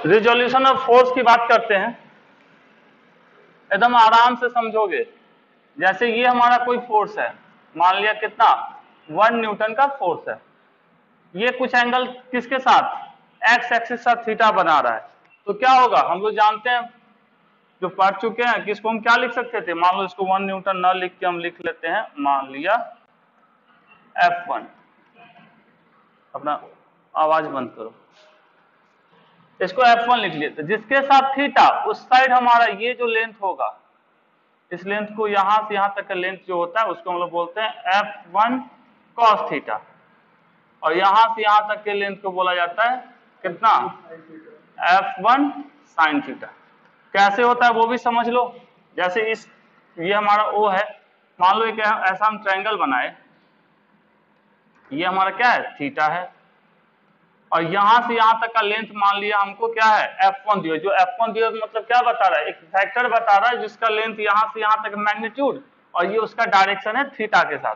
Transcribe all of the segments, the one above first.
Resolution of force की बात करते हैं, एकदम आराम से समझोगे। जैसे ये हमारा कोई फोर्स है, मान लिया कितना 1 न्यूटन का फोर्स है, ये कुछ एंगल किसके साथ एक्स एक्सिस साथ थीटा बना रहा है, तो क्या होगा हम लोग जानते हैं, जो पढ़ चुके हैं कि इसको हम क्या लिख सकते थे, मान लो इसको 1 न्यूटन न लिख के हम लिख लेते हैं, मान लिया F1। अपना आवाज बंद करो, इसको F1 लिख लेते, जिसके साथ थीटा उस साइड हमारा ये जो लेंथ होगा, इस लेंथ को यहां से यहां तक का लेंथ जो होता है उसको हम लोग बोलते हैं F1 cos थीटा, और यहां से यहां तक के लेंथ को बोला जाता है कितना F1 sin थीटा। कैसे होता है वो भी समझ लो। जैसे इस ये हमारा O है, मान लो एक ऐसा हम ट्रायंगल बनाए, ये हमारा क्या है थीटा है, और यहां से यहां तक का लेंथ मान लिया हमको क्या है F1 दिया, जो F1 दिया मतलब क्या बता रहा है, एक वेक्टर बता रहा है जिसका लेंथ यहां से यहां तक मैग्नीट्यूड, और ये उसका डायरेक्शन है थीटा के साथ।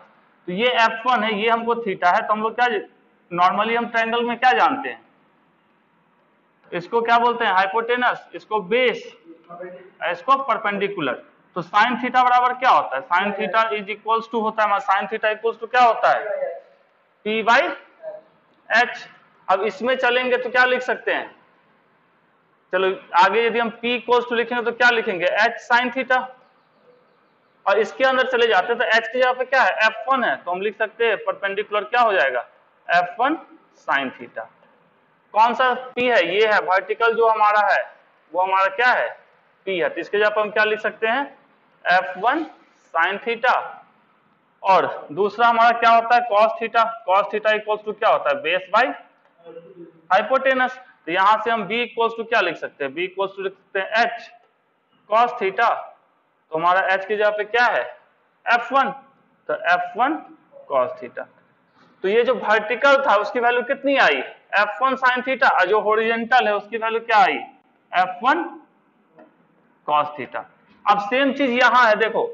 तो ये F1 है, ये हमको थीटा है, तो हम लोग क्या नॉर्मली हम ट्रायंगल में क्या जानते हैं, इसको क्या बोलते हैं हाइपोटेनस, इसको बेस, इसको परपेंडिकुलर। तो साइन थीटा बराबर क्या होता है, sine theta is equals to होता है, साइन थीटा इक्वल्स टू क्या होता है P बाई H। अब इसमें चलेंगे तो क्या लिख सकते हैं, चलो आगे यदि हम P इक्वल्स टू लिखेंगे तो क्या लिखेंगे H साइन थीटा, और इसके अंदर चले जाते हैं तो H की जगह पे क्या है F1 है, तो हम लिख सकते हैं परपेंडिकुलर क्या हो जाएगा F1 साइन थीटा। कौन सा P है, ये है वर्टिकल जो हमारा है वो हमारा क्या है P है, तो इसके जगह पर हम क्या लिख सकते हैं F1 साइन थीटा, और दूसरा हमारा क्या होता है cos theta, cos theta equals to क्या होता है बेस बाई हाइपोटेनस। तो यहां से हम b इक्वल्स टू क्या लिख सकते हैं, b इक्वल्स टू लिख सकते हैं h cos थीटा, तो हमारा h की जगह पे क्या है F1, तो F1 cos थीटा। तो ये जो वर्टिकल था उसकी वैल्यू कितनी आई F1 sin थीटा, और जो हॉरिजॉन्टल है उसकी वैल्यू क्या आई F1 cos थीटा। अब सेम चीज यहां है, देखो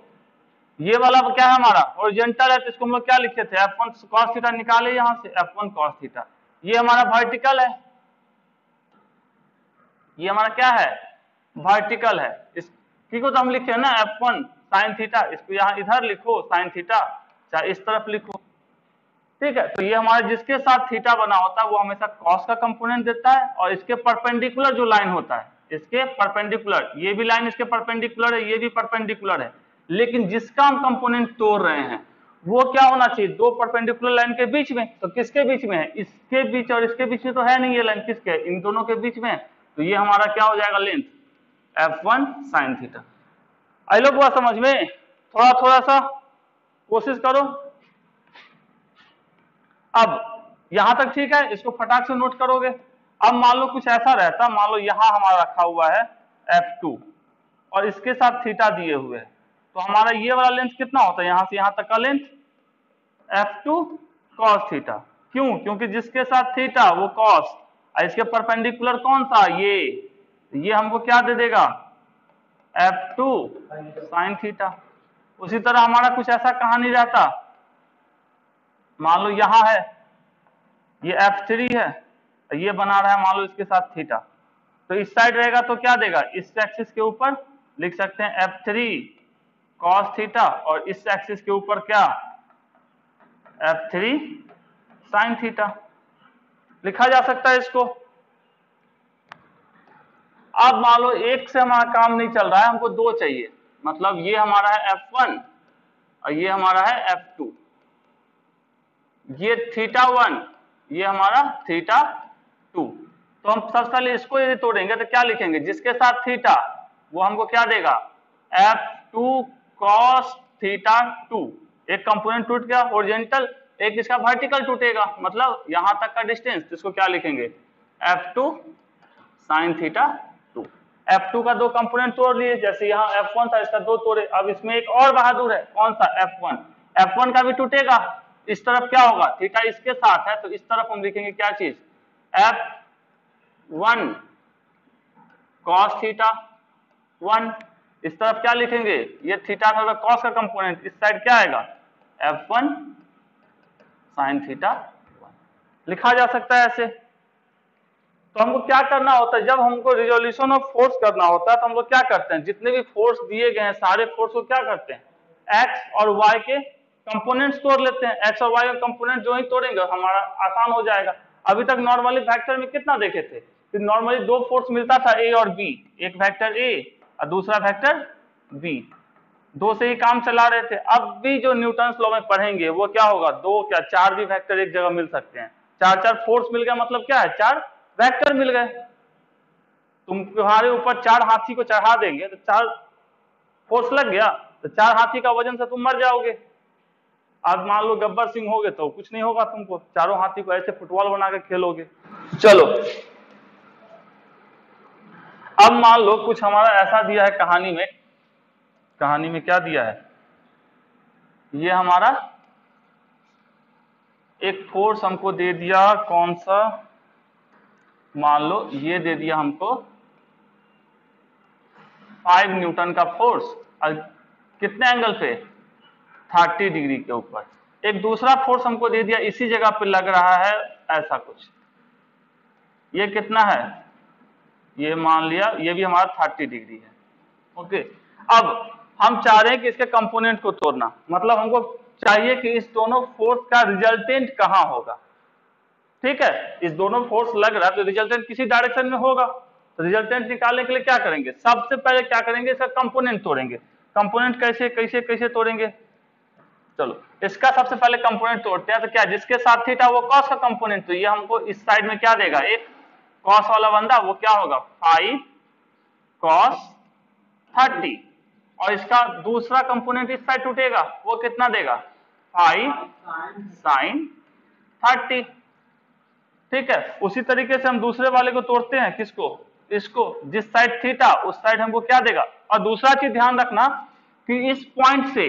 ये वाला क्या है हमारा हॉरिजॉन्टल है, तो इसको हम लोग क्या लिखे थे F1 cos थीटा, निकाले यहां से F1 cos थीटा। ये हमारा वर्टिकल है, ये हमारा क्या है वर्टिकल है, इसको तो हम लिखे ना F1 sin थीटा, इसको यहां इधर लिखो sin थीटा, चाहे इस तरफ लिखो, ठीक है। तो ये हमारा जिसके साथ थीटा बना होता है वो हमेशा cos का कंपोनेंट देता है, और इसके परपेंडिकुलर जो लाइन होता है, इसके परपेंडिकुलर, ये भी लाइन इसके परपेंडिकुलर है, ये भी परपेंडिकुलर है, लेकिन जिसका हम कंपोनेंट तोड़ रहे हैं वो क्या होना चाहिए दो परपेंडिकुलर लाइन के बीच में। तो किसके बीच में है, इसके बीच और इसके बीच में तो है नहीं, ये लाइन किसके है इन दोनों के बीच में। तो ये हमारा क्या हो जाएगा लेंथ F1 sin थीटा। आई लोग हुआ समझ में, थोड़ा थोड़ा सा कोशिश करो। अब यहां तक ठीक है, इसको फटाक से नोट करोगे। अब मान लो कुछ ऐसा रहता, मान लो यहां हमारा रखा हुआ है F2 और इसके साथ थीटा दिए हुए है, तो हमारा ये वाला लेंथ कितना होता है यहां से यहां तक का लेंथ F2 cos थीटा। क्यों, क्योंकि जिसके साथ थीटा वो cos, और इसके परपेंडिकुलर कौन सा ये हमको क्या दे देगा F2 sin थीटा। उसी तरह हमारा कुछ ऐसा कहानी रहता, मान लो यहां है ये F3 है, ये बना रहा है मान लो इसके साथ थीटा, तो इस साइड रहेगा तो क्या देगा इस एक्सिस के ऊपर लिख सकते हैं F3 cos थीटा, और इस एक्सिस के ऊपर क्या F3 sin थीटा लिखा जा सकता है इसको। अब मान लो एक से हमारा काम नहीं चल रहा है, हमको दो चाहिए, मतलब ये हमारा है F1 और ये हमारा है F2, ये θ1 ये हमारा θ2। तो हम सबसे पहले इसको यदि तोड़ेंगे तो क्या लिखेंगे, जिसके साथ थीटा वो हमको क्या देगा F2 cos θ2। एक कंपोनेंट टूट गया हॉरिजॉन्टल, एक इसका वर्टिकल टूटेगा, मतलब यहां तक का डिस्टेंस, इसको क्या लिखेंगे F2 sin θ2। F2 का दो कंपोनेंट तोड़ लिए, जैसे यहाँ F1 था इसका दो तोड़े, अब इसमें एक और बहादुर है, कौन सा F1, F1 का भी टूटेगा, इस तरफ क्या होगा थीटा इसके साथ है, तो इस तरफ हम लिखेंगे क्या चीज F1 cos θ1। इस तरफ क्या लिखेंगे, ये थीटा का cos का कंपोनेंट, इस साइड क्या आएगा F1 sin θ1 लिखा जा सकता है ऐसे। तो हमको क्या करना होता है, जब हमको रिजोल्यूशन ऑफ फोर्स करना होता है तो हम लोग क्या करते हैं, जितने भी फोर्स दिए गए हैं सारे फोर्स को क्या करते हैं, एक्स और वाई के कंपोनेंट्स तोड़ लेते हैं। एक्स और वाई का कंपोनेंट जो ही तोड़ेंगे हमारा आसान हो जाएगा। अभी तक नॉर्मली वेक्टर में कितना देखे थे कि नॉर्मली दो फोर्स मिलता था ए और बी, एक वेक्टर ए और दूसरा वेक्टर बी, दो से ही काम चला रहे थे। अब भी जो न्यूटन लॉ में पढ़ेंगे वो क्या होगा, दो क्या चार भी वेक्टर एक जगह मिल सकते हैं। चार चार फोर्स मिल गया मतलब क्या है, चार वेक्टर मिल गए। तुम्हारे ऊपर चार हाथी को चढ़ा देंगे तो चार फोर्स लग गया, तो चार हाथी का वजन से तुम मर जाओगे। आज मान लो गब्बर सिंह होगे तो कुछ नहीं होगा तुमको, चारों हाथी को ऐसे फुटबॉल बना के खेलोगे। चलो अब मान लो कुछ हमारा ऐसा दिया है कहानी में, कहानी में क्या दिया है, ये हमारा एक फोर्स हमको दे दिया, कौन सा, मान लो ये दे दिया हमको 5 न्यूटन का फोर्स, और कितने एंगल पे, 30 डिग्री के ऊपर। एक दूसरा फोर्स हमको दे दिया इसी जगह पे लग रहा है ऐसा कुछ, ये कितना है, ये मान लिया ये भी हमारा 30 डिग्री है। ओके, अब हम चाह रहे हैं कि इसके कंपोनेंट को तोड़ना, मतलब हमको चाहिए कि इस दोनों फोर्स का रिजल्टेंट कहां होगा। ठीक है, इस दोनों फोर्स लग रहा है तो रिजल्टेंट किसी डायरेक्शन में होगा। तो रिजल्टेंट निकालने के लिए क्या करेंगे, सबसे पहले क्या करेंगे, इसका कंपोनेंट तोड़ेंगे। कंपोनेंट कैसे कैसे कैसे तोड़ेंगे, चलो इसका सबसे पहले कंपोनेंट तोड़ते हैं। तो क्या, जिसके साथ थीटा वो कॉस का कंपोनेंट, तो ये हमको इस साइड में क्या देगा, एक कॉस वाला बंदा, वो क्या होगा 5 कॉस 30, और इसका दूसरा कंपोनेंट इस साइड टूटेगा, वो कितना देगा 5 साइन 30। ठीक है, उसी तरीके से हम दूसरे वाले को तोड़ते हैं, किसको, इसको, जिस साइड थीटा उस साइड हमको क्या देगा। और दूसरा चीज ध्यान रखना कि इस पॉइंट से,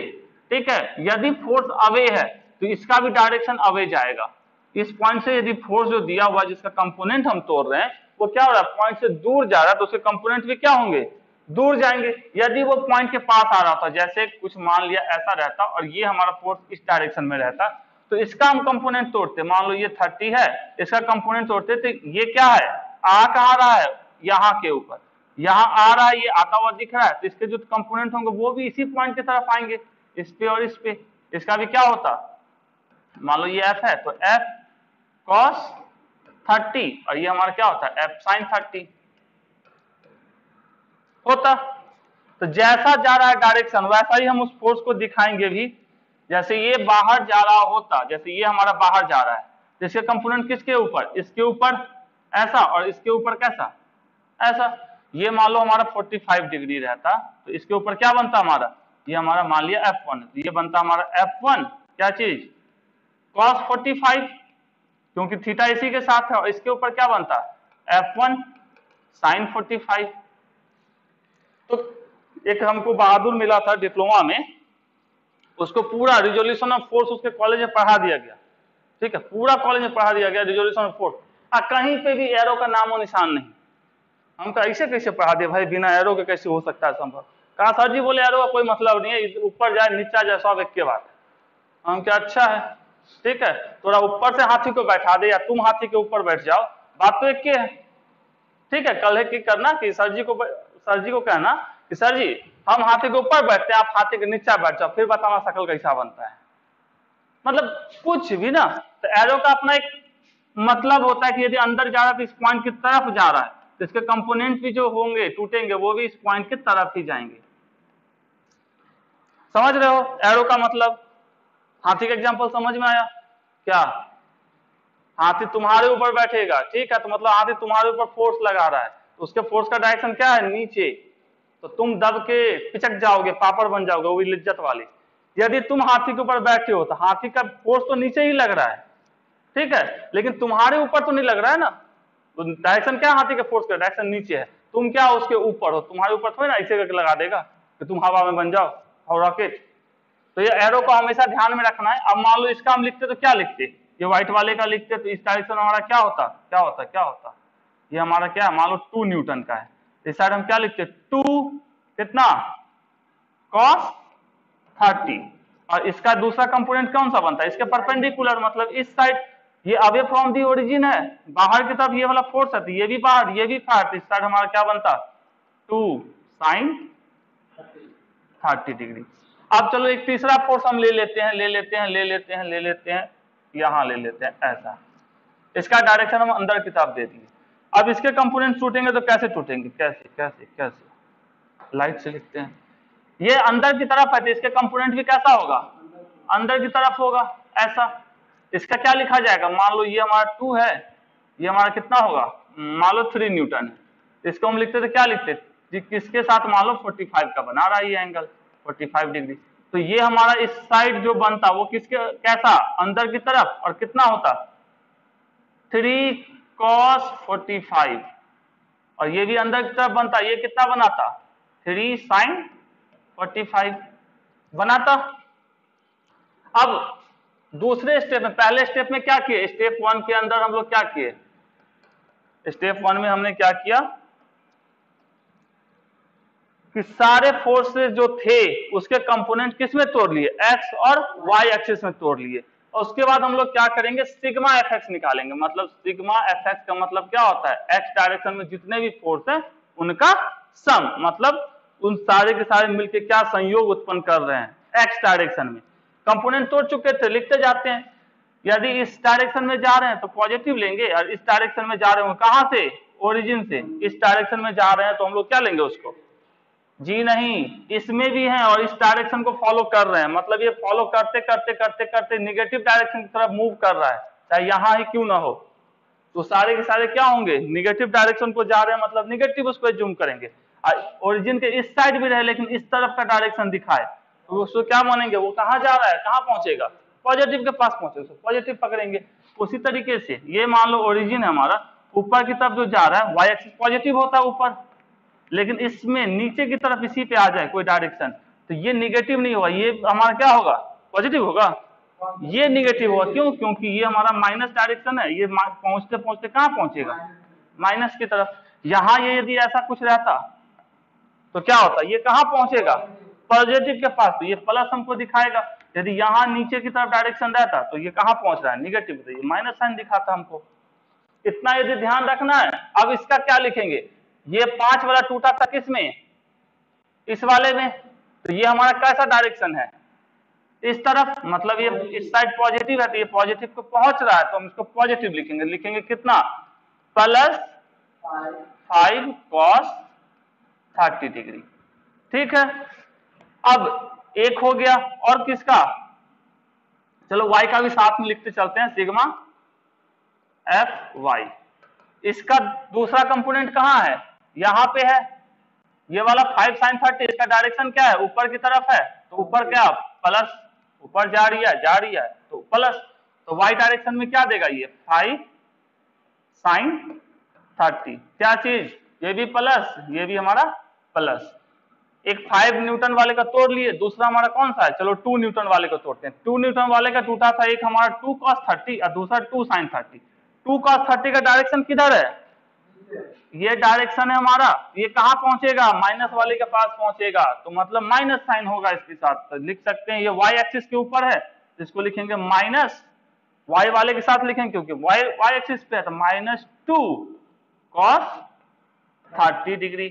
ठीक है, यदि फोर्स अवे है तो इसका भी डायरेक्शन अवे जाएगा। इस पॉइंट से यदि फोर्स जो दिया हुआ जिसका कंपोनेंट हम तोड़ रहे हैं वो क्या हो रहा है, पॉइंट से दूर जा रहा है, तो उसके कंपोनेंट भी क्या होंगे, दूर जाएंगे। यदि वो पॉइंट के पास आ रहा था, जैसे कुछ मान लिया ऐसा रहता और ये हमारा फोर्स इस डायरेक्शन में रहता, तो इसका हम कंपोनेंट तोड़ते, मान लो ये 30 है, इसका कंपोनेंट तोड़ते तो ये क्या है, आ कहाँ रहा है, यहाँ के ऊपर, यहाँ आ रहा है, ये आता हुआ दिख रहा है, तो इसके जो कंपोनेंट होंगे वो भी इसी पॉइंट की तरफ आएंगे, इस पे और इस पे। इसका भी क्या होता, मान लो ये f है तो f cos 30 और ये हमारा क्या होता है f sin 30 होता। तो जैसा जा रहा है डायरेक्शन वैसा ही हम उस फोर्स को दिखाएंगे भी। जैसे ये बाहर जा रहा होता, जैसे ये हमारा बाहर जा रहा है, तो इसके कंपोनेंट किसके ऊपर, इसके ऊपर ऐसा, और इसके ऊपर कैसा, ऐसा। ये मान लो हमारा 45 डिग्री रहता तो इसके ऊपर क्या बनता हमारा, ये हमारा मान लिया f1, तो ये बनता हमारा f1 क्या चीज, cos 45, क्योंकि थीटा इसी के साथ है, और इसके ऊपर क्या बनता है f1 sin 45। तो एक हमको बहादुर मिला था डिप्लोमा में, उसको पूरा रिजोल्यूशन ऑफ फोर्स उसके कॉलेज में पढ़ा दिया गया। ठीक है, पूरा कॉलेज में पढ़ा दिया गया रिजोल्यूशन ऑफ फोर्स, कहीं पे भी एरो का नामो निशान नहीं। हमको ऐसे कैसे पढ़ा दिया भाई, बिना एरो के कैसे हो सकता है संभव। कहा सर जी बोले एरो का कोई मतलब नहीं है, ऊपर जाए नीचा जाए सब एक के बात है। हम क्या, अच्छा है, ठीक है, थोड़ा ऊपर से हाथी को बैठा दे या तुम हाथी के ऊपर बैठ जाओ, बात तो एक के है। ठीक है, कल है कि करना कि सर जी को कहना कि सर जी हम हाथी के ऊपर बैठते हैं, आप हाथी के नीचे बैठ जाओ, फिर बताना शकल कैसा बनता है। मतलब कुछ भी ना, तो एरो का अपना एक मतलब होता है कि यदि अंदर जा रहा है तो इस पॉइंट की तरफ जा रहा है, तो इसके कंपोनेंट भी जो होंगे टूटेंगे वो भी इस पॉइंट की तरफ ही जाएंगे। समझ रहे हो एरो का मतलब। हाथी का एग्जांपल समझ में आया क्या, हाथी तुम्हारे ऊपर बैठेगा, ठीक है, तो मतलब हाथी तुम्हारे ऊपर फोर्स लगा रहा है, तो उसके फोर्स का डायरेक्शन क्या है, नीचे, तो तुम दब के पिचक जाओगे, पापड़ बन जाओगे, वो लिज्जत वाली। यदि तुम हाथी के ऊपर बैठे हो तो हाथी का फोर्स तो नीचे ही लग रहा है, ठीक है, लेकिन तुम्हारे ऊपर तो नहीं लग रहा है ना, तो डायरेक्शन क्या है हाथी के फोर्स का, डायरेक्शन नीचे है, तुम क्या उसके ऊपर हो, तुम्हारे ऊपर थोड़ी ना ऐसे करके लगा देगा कि तुम हवा में बन जाओ और रॉकेट। तो ये एरो को हमेशा ध्यान में रखना है। अब मान लो इसका हम लिखते तो क्या लिखते, ये व्हाइट वाले का लिखते तो इस डायरेक्शन हमारा क्या होता, क्या होता, क्या होता, ये हमारा क्या मान लो 2 न्यूटन का है, इस साइड हम क्या लिखते, 2 कितना cos 30, और इसका दूसरा कंपोनेंट कौन सा बनता है, इसके परपेंडिकुलर, मतलब इस साइड ये अवे फ्रॉम दी ओरिजिन है, बाहर की तरफ ये वाला फोर्स है, तो ये भी बाहर, ये भी बाहर, तो इस साइड हमारा क्या बनता 2 sin 30 डिग्री। अब चलो एक तीसरा फोर्स हम ले लेते हैं, यहां ले लेते हैं ऐसा, इसका डायरेक्शन हम अंदर की तरफ दे दिए। अब इसके कंपोनेंट टूटेंगे तो कैसे टूटेंगे, कैसे कैसे कैसे, लाइट से लिखते हैं। ये अंदर की तरफ है तो इसके कंपोनेंट भी कैसा होगा, अंदर की तरफ होगा ऐसा। इसका क्या लिखा जाएगा, मान लो ये हमारा 2 है, ये हमारा कितना होगा, मान लो 3 न्यूटन है, इसको हम लिखते तो क्या लिखते, किसके साथ, मान लो 45 का बना रहा है ये एंगल 45 डिग्री, तो ये हमारा इस साइड जो बनता वो किसके कैसा, अंदर की तरफ, और कितना होता 3 cos 45, और ये भी अंदर की तरफ बनता, ये कितना बनाता 3 sin 45 बनाता। अब दूसरे स्टेप में, पहले स्टेप में क्या किए, स्टेप 1 के अंदर हम लोग क्या किए, स्टेप 1 में हमने क्या किया कि सारे फोर्सेस जो थे उसके कंपोनेंट किस में तोड़ लिए, एक्स और वाई एक्सिस में तोड़ लिए, और उसके बाद हम लोग क्या करेंगे, सिग्मा एफ एक्स निकालेंगे। मतलब सिग्मा एफ एक्स का मतलब क्या होता है, एक्स डायरेक्शन में जितने भी फोर्स हैं उनका सम, मतलब उन सारे के सारे मिलके क्या संयोग उत्पन्न कर रहे हैं एक्स डायरेक्शन में। कंपोनेंट तोड़ चुके थे, लिखते जाते हैं, यदि इस डायरेक्शन में जा रहे हैं तो पॉजिटिव लेंगे, और इस डायरेक्शन में जा रहे हो कहां से, ओरिजिन से, इस डायरेक्शन में जा रहे हैं तो हम लोग क्या लेंगे उसको, जी नहीं, इसमें भी हैं और इस डायरेक्शन को फॉलो कर रहे हैं, मतलब ये फॉलो करते करते करते करते निगेटिव डायरेक्शन की तरफ मूव कर रहा है, चाहे यहां ही क्यों ना हो, तो सारे के सारे क्या होंगे, निगेटिव डायरेक्शन को जा रहे हैं, मतलब निगेटिव उसको जूम करेंगे। ओरिजिन के इस साइड भी रहे लेकिन इस तरफ का डायरेक्शन दिखाए तो उसको क्या मानेंगे, वो कहां जा रहा है, कहां पहुंचेगा, पॉजिटिव के पास पहुंचेगा, पॉजिटिव पकड़ेंगे। उसी तरीके से ये मान लो ओरिजिन है हमारा, ऊपर की तरफ जो जा रहा है वाई एक्सिस पॉजिटिव होता है ऊपर, लेकिन इसमें नीचे की तरफ इसी पे आ जाए कोई डायरेक्शन तो ये निगेटिव नहीं होगा, ये हमारा क्या होगा, पॉजिटिव होगा, ये निगेटिव होगा, क्यों, क्योंकि ये हमारा माइनस डायरेक्शन है, ये पहुंचते पहुंचते कहां पहुंचेगा, माइनस की तरफ। यहां ये यदि ऐसा कुछ रहता तो क्या होता, ये कहां पहुंचेगा, पॉजिटिव के पास, तो ये प्लस हमको दिखाएगा। यदि यहाँ नीचे की तरफ डायरेक्शन रहता तो ये कहां पहुंच रहा है, निगेटिव, तो ये माइनस साइन दिखाता हमको। इतना यदि ध्यान रखना है। अब इसका क्या लिखेंगे, ये 5 वाला टूटा था किसमें, इस वाले में, तो ये हमारा कैसा डायरेक्शन है, इस तरफ, मतलब ये इस साइड पॉजिटिव है तो ये पॉजिटिव को पहुंच रहा है तो हम इसको पॉजिटिव लिखेंगे, लिखेंगे कितना, प्लस 5 cos 30 डिग्री, ठीक है। अब एक हो गया, और किसका, चलो y का भी साथ में लिखते चलते हैं, सिग्मा एफ वाई। इसका दूसरा कंपोनेंट कहां है, यहां पे है, ये वाला 5 sin 30, इसका डायरेक्शन क्या है, ऊपर की तरफ है, तो ऊपर क्या प्लस, ऊपर जा रही है तो प्लस, तो y डायरेक्शन में क्या देगा, ये 5 sin 30, क्या चीज, ये भी प्लस, ये भी हमारा प्लस। एक 5 न्यूटन वाले का तोड़ लिए, दूसरा हमारा कौन सा है, चलो 2 न्यूटन वाले को तोड़ते हैं। 2 न्यूटन वाले का टूटा था, एक हमारा 2 cos 30 और दूसरा 2 sin 30। 2 cos 30 का डायरेक्शन किधर है, ये डायरेक्शन है हमारा, ये कहां पहुंचेगा, माइनस वाले के पास पहुंचेगा, तो मतलब माइनस साइन होगा इसके साथ, तो लिख सकते हैं ये वाई एक्सिस के ऊपर है, इसको लिखेंगे माइनस, वाई वाले के साथ लिखेंगे क्योंकि वाई एक्सिस पे है, तो -2 cos 30 डिग्री।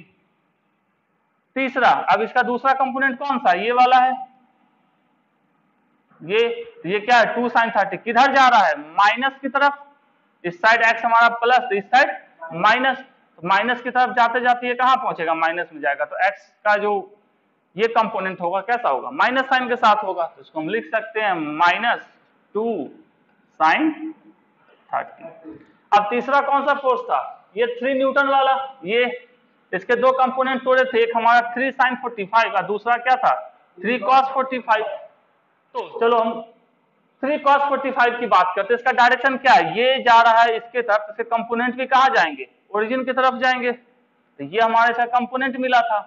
तीसरा, अब इसका दूसरा कंपोनेंट कौन सा, ये वाला है, ये क्या है, 2 sin 30, किधर जा रहा है, माइनस की तरफ, इस साइड एक्स हमारा प्लस, इस साइड माइनस, तो माइनस की तरफ जाते जाते ये कहां पहुंचेगा, माइनस में जाएगा, तो एक्स का जो ये कंपोनेंट होगा कैसा होगा, माइनस साइन के साथ होगा, तो इसको हम लिख सकते हैं -2 sin 30। अब तीसरा कौन सा फोर्स था, ये 3 न्यूटन वाला, ये इसके दो कंपोनेंट तोड़े थे, एक हमारा 3 sin 45 का, दूसरा क्या था 3 cos 45। तो चलो हम 3 cos 45 की बात करते हैं, इसका डायरेक्शन क्या है, ये जा रहा है इसके तरफ, इसके कंपोनेंट भी कहां जाएंगे, ओरिजिन की तरफ जाएंगे, तो ये हमारे साथ कंपोनेंट मिला था,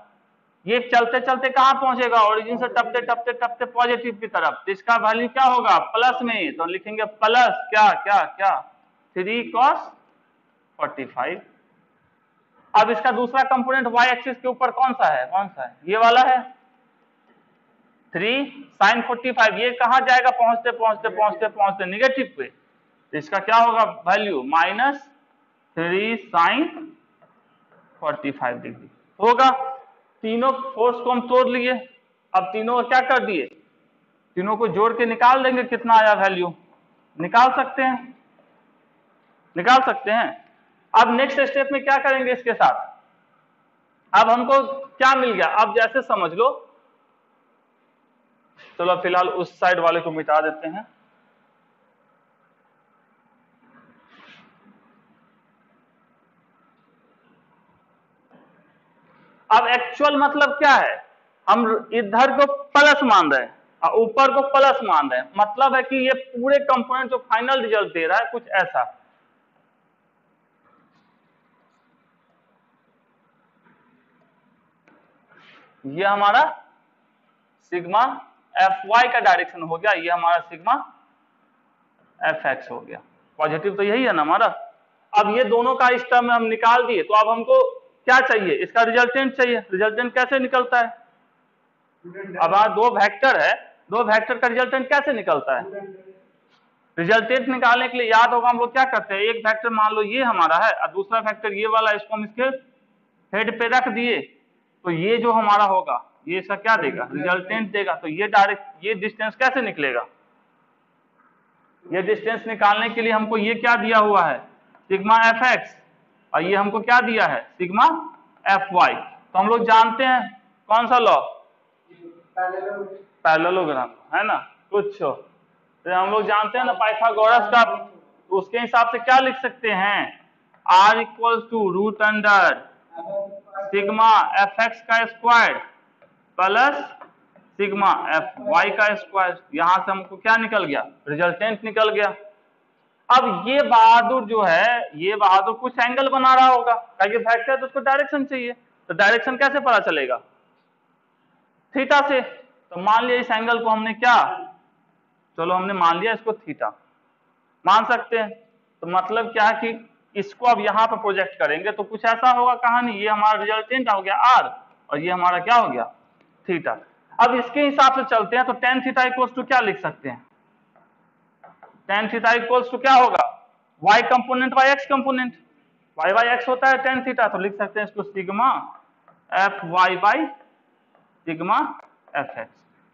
ये चलते चलते कहां पहुंचेगा, ओरिजिन से टपते टपते टपते पॉजिटिव की तरफ, तो इसका वैल्यू क्या होगा, प्लस में, तो लिखेंगे प्लस क्या क्या क्या 3 cos 45। अब इसका दूसरा कंपोनेंट y एक्सिस के ऊपर कौन सा है, ये वाला है 3 sin 45, ये कहां जाएगा, पहुंचते पहुंचते पहुंचते पहुंचते निगेटिव पे, तो इसका क्या होगा वैल्यू -3 sin 45 डिग्री होगा। तीनों फोर्स को हम तोड़ लिए, अब तीनों को क्या कर दिए, तीनों को जोड़ के निकाल देंगे कितना आया वैल्यू, निकाल सकते हैं, निकाल सकते हैं। अब नेक्स्ट स्टेप में क्या करेंगे इसके साथ, अब हमको क्या मिल गया, अब जैसे समझ लो, चलो फिलहाल उस साइड वाले को मिटा देते हैं। अब एक्चुअल मतलब क्या है, हम इधर को प्लस मान रहे हैं और ऊपर को प्लस मान रहे हैं, मतलब है कि ये पूरे कंपोनेंट जो फाइनल रिजल्ट दे रहा है कुछ ऐसा। ये हमारा सिग्मा Fy का डायरेक्शन हो गया, ये हमारा सिग्मा Fx हो गया। पॉजिटिव तो यही है ना हमारा। अब ये दोनों का इस टर्म में हम निकाल दिए, तो अब हमको क्या चाहिए, इसका रिजल्टेंट चाहिए। रिजल्टेंट कैसे निकलता है, अब दो वेक्टर है, दो वेक्टर का रिजल्टेंट कैसे निकलता है, रिजल्टेंट निकालने के लिए याद होगा हम लोग क्या करते हैं, एक वेक्टर मान लो ये हमारा है और दूसरा वेक्टर ये वाला, इसको हम इसके हेड पे रख दिए, तो ये जो हमारा होगा ये इसका क्या देगा, रिजल्टेंट देगा। तो ये डायरेक्ट ये डिस्टेंस कैसे निकलेगा, ये डिस्टेंस निकालने के लिए हमको ये क्या दिया हुआ है, सिग्मा Fx, और ये हमको क्या दिया है, सिग्मा Fy। तो हम लोग जानते हैं कौन सा लॉ, पैरेललोग्राम, है ना, कुछ तो हम लोग जानते हैं ना पाइथागोरस का, तो उसके हिसाब से क्या लिख सकते हैं, r equal to root under sigma Fx का स्क्वायर प्लस सिग्मा Fy का स्क्वायर। यहां से हमको क्या निकल गया, रिजल्टेंट निकल गया। अब ये बहादुर जो है, ये बहादुर कुछ एंगल बना रहा होगा, क्योंकि वेक्टर तो उसको डायरेक्शन चाहिए, तो डायरेक्शन कैसे पता चलेगा, थीटा से। तो मान लिया इस एंगल को हमने क्या, चलो हमने मान लिया इसको थीटा मान सकते हैं। तो मतलब क्या है कि इसको अब यहाँ पर प्रोजेक्ट करेंगे तो कुछ ऐसा होगा कहानी, ये हमारा रिजल्टेंट हो गया r और ये हमारा क्या हो गया थीटा। अब इसके हिसाब से चलते हैं, तो tan थीटा इक्वल्स टू क्या लिख सकते हैं, tan थीटा इक्वल्स टू क्या होगा, y component by x component, y by x होता है tan थीटा, तो लिख सकते हैं इसको sigma Fy by sigma Fx।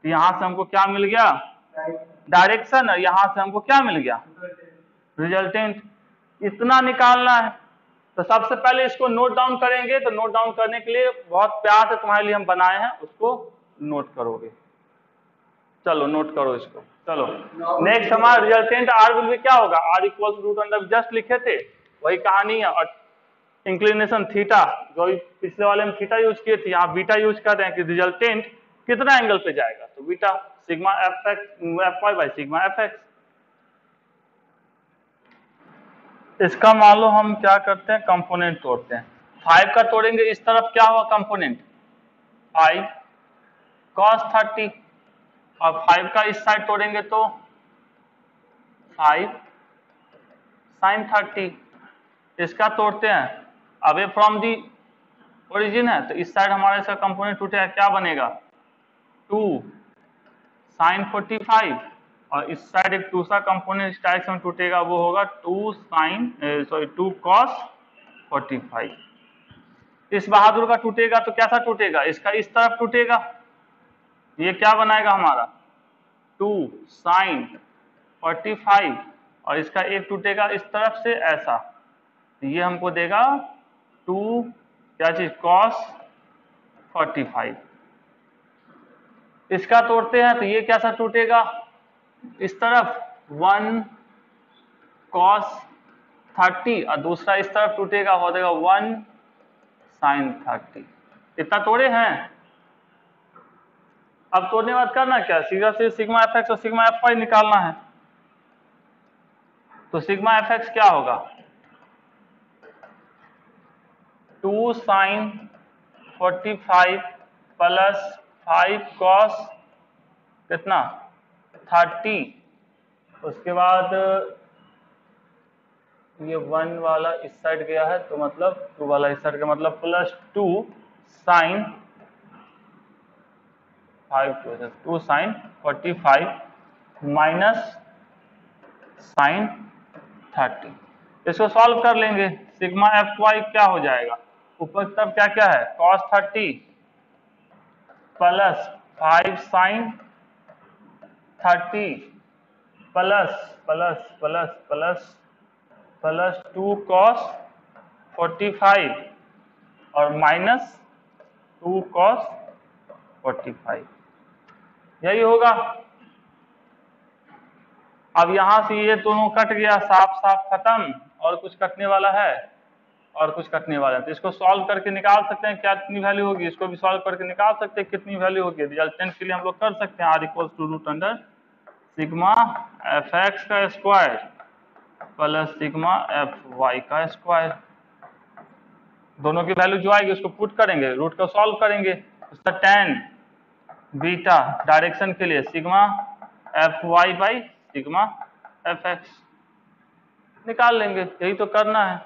तो यहां से हमको क्या मिल गया, डायरेक्शन, और यहां से हमको क्या मिल गया, रिजल्टेंट। इतना निकालना है, तो सबसे पहले इसको नोट डाउन करेंगे। तो नोट डाउन करने के लिए बहुत प्यार से तुम्हारे लिए हम बनाए हैं, उसको नोट करोगे, चलो नोट करो इसको। चलो नेक्स्ट हमारा रिजल्टेंट r विल भी क्या होगा, r equal root under just लिखे थे वही कहानी है, और इंक्लिनेशन थीटा जो पिछले वाले में थीटा यूज किए थे, यहाँ बीटा यूज कर रहे हैं कि रिजल्टेंट कितना एंगल पे जाएगा, तो beta sigma Fy by sigma Fx। इसका मान लो हम क्या करते हैं, कंपोनेंट तोड़ते हैं। 5 का तोड़ेंगे, इस तरफ क्या हुआ कंपोनेंट 5 cos 30, और 5 का इस साइड तोड़ेंगे तो 5 sin 30। इसका तोड़ते हैं अवे फ्रॉम दी ओरिजिन है, तो इस साइड हमारा इसका कंपोनेंट टूटेगा, क्या बनेगा 2 sin 45, और इस साइड एक दूसरा कंपोनेंट इस डायरेक्शन में टूटेगा, वो होगा 2 cos 45। इस बहादुर का टूटेगा तो कैसा टूटेगा, इसका इस तरफ टूटेगा, ये क्या बनाएगा हमारा 2 sin 45, और इसका एक टूटेगा इस तरफ से ऐसा, ये हमको देगा 2 क्या चीज cos 45। इसका तोड़ते हैं तो ये कैसा टूटेगा, इस तरफ 1 cos 30, और दूसरा इस तरफ टूटेगा, हो जाएगा 1 sin 30। इतना तोड़े हैं। अब तोड़ने के बाद करना क्या, सीधा से सिग्मा Fx और सिग्मा Fy निकालना है। तो सिग्मा Fx क्या होगा 2 sin 45 प्लस 5 cos कितना 30, उसके बाद ये 1 वाला इस साइड गया है, तो मतलब 2 वाला इस साइड का, मतलब प्लस 2 sin 45 माइनस sin 30। इसको सॉल्व कर लेंगे, सिग्मा एफ वाई क्या हो जाएगा, ऊपर की तरफ क्या क्या है, cos 30 plus 5 sin 30 plus plus plus plus plus 2 cos 45 और माइनस 2 cos 45, यही होगा। अब यहां से ये दोनों कट गया, साफ साफ खत्म, और कुछ कटने वाला है, और कुछ कटने वाला है, तो इसको सॉल्व करके निकाल सकते हैं क्या कितनी वैल्यू होगी, इसको भी सॉल्व करके निकाल सकते हैं कितनी वैल्यू होगी। रिजल्टेंट के लिए हम लोग कर सकते हैं r equals to root under sigma F X का square plus sigma F Y का स्क्वायर, दोनों की वैल्यू जो आएगी उसको पुट करेंगे, रूट को सॉल्व करेंगे, उसका tan बीटा डायरेक्शन के लिए sigma F Y by sigma F X निकाल लेंगे, यही तो करना है।